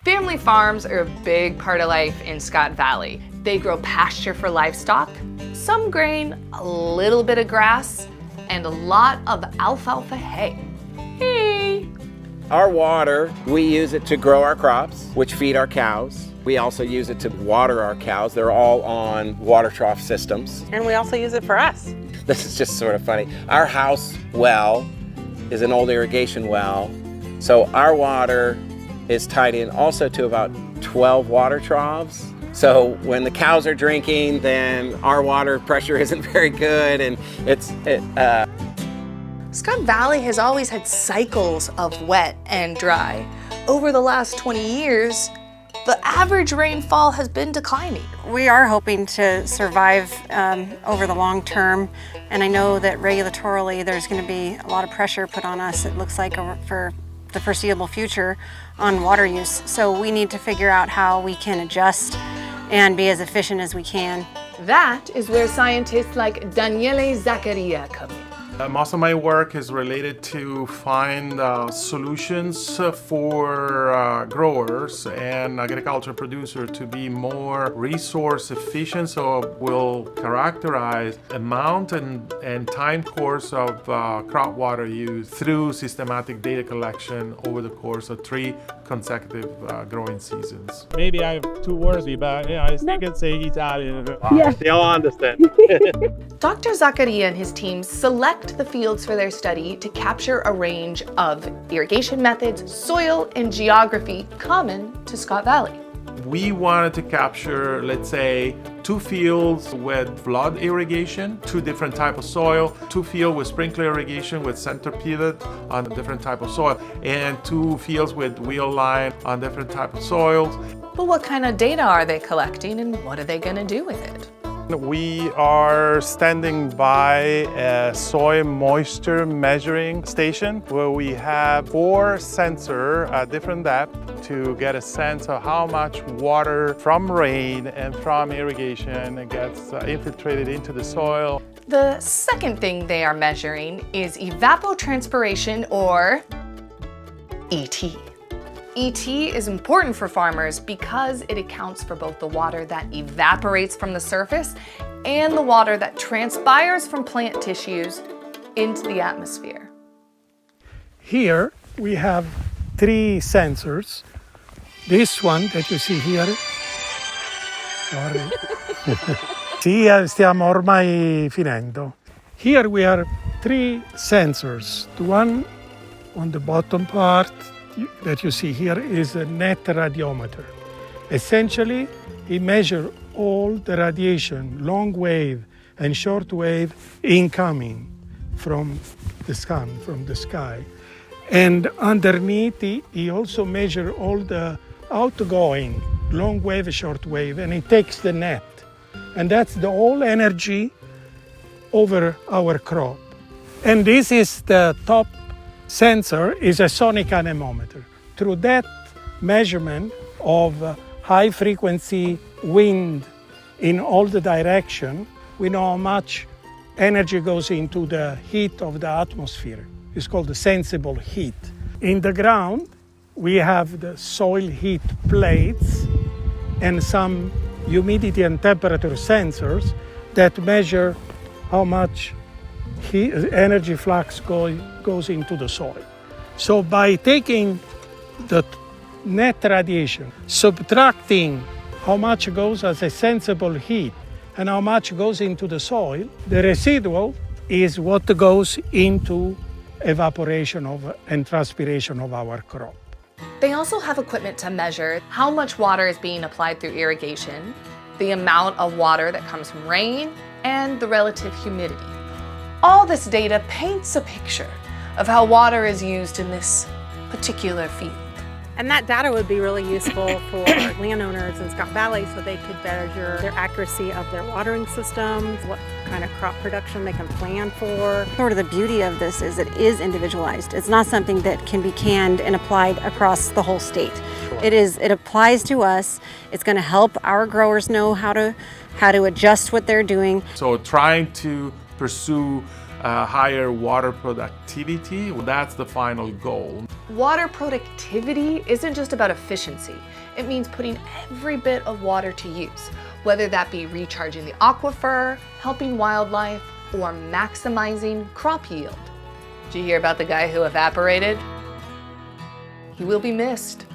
Family farms are a big part of life in Scott Valley. They grow pasture for livestock, some grain, a little bit of grass, and a lot of alfalfa hay. Hey! Our water, we use it to grow our crops, which feed our cows. We also use it to water our cows. They're all on water trough systems. And we also use it for us. This is just sort of funny. Our house well is an old irrigation well, so our water is tied in also to about 12 water troughs. So when the cows are drinking, then our water pressure isn't very good, and Scott Valley has always had cycles of wet and dry. Over the last 20 years, the average rainfall has been declining. We are hoping to survive over the long term, and I know that regulatorily there's going to be a lot of pressure put on us, it looks like, for the foreseeable future on water use. So we need to figure out how we can adjust and be as efficient as we can. That is where scientists like Daniele Zaccaria come in. Most of my work is related to find solutions for growers and agriculture producers to be more resource efficient, so we'll characterize amount and time course of crop water use through systematic data collection over the course of 3 consecutive growing seasons. Maybe I'm too worthy, but yeah, I still can say Italian. Yeah. They all understand. Dr. Zaccaria and his team select the fields for their study to capture a range of irrigation methods, soil, and geography common to Scott Valley. We wanted to capture, let's say, 2 fields with flood irrigation, 2 different types of soil, 2 fields with sprinkler irrigation with center pivot on a different type of soil, and 2 fields with wheel line on different type of soils. But what kind of data are they collecting, and what are they going to do with it? We are standing by a soil moisture measuring station where we have 4 sensors at different depth to get a sense of how much water from rain and from irrigation gets infiltrated into the soil. The second thing they are measuring is evapotranspiration, or ET. ET is important for farmers because it accounts for both the water that evaporates from the surface and the water that transpires from plant tissues into the atmosphere. Here we have 3 sensors. This one that you see here. Sorry. Sì, stiamo ormai finendo. Here we have 3 sensors. The one on the bottom part that you see here is a net radiometer. Essentially, it measures all the radiation, long wave and short wave, incoming from the sun, from the sky. And underneath, it also measures all the outgoing, long wave, short wave, and it takes the net. And that's the whole energy over our crop. And this is the top sensor, is a sonic anemometer. Through that measurement of high frequency wind in all the direction, we know how much energy goes into the heat of the atmosphere. It's called the sensible heat. In the ground, we have the soil heat plates and some humidity and temperature sensors that measure how much energy flux goes into the soil. So by taking the net radiation, subtracting how much goes as a sensible heat and how much goes into the soil, the residual is what goes into evaporation and transpiration of our crop. They also have equipment to measure how much water is being applied through irrigation, the amount of water that comes from rain, and the relative humidity. All this data paints a picture of how water is used in this particular field. And that data would be really useful for landowners in Scott Valley so they could measure their accuracy of their watering systems, what kind of crop production they can plan for. Sort of the beauty of this is it is individualized. It's not something that can be canned and applied across the whole state. It applies to us. It's going to help our growers know how to adjust what they're doing. So trying to pursue higher water productivity. That's the final goal. Water productivity isn't just about efficiency. It means putting every bit of water to use, whether that be recharging the aquifer, helping wildlife, or maximizing crop yield. Did you hear about the guy who evaporated? He will be missed.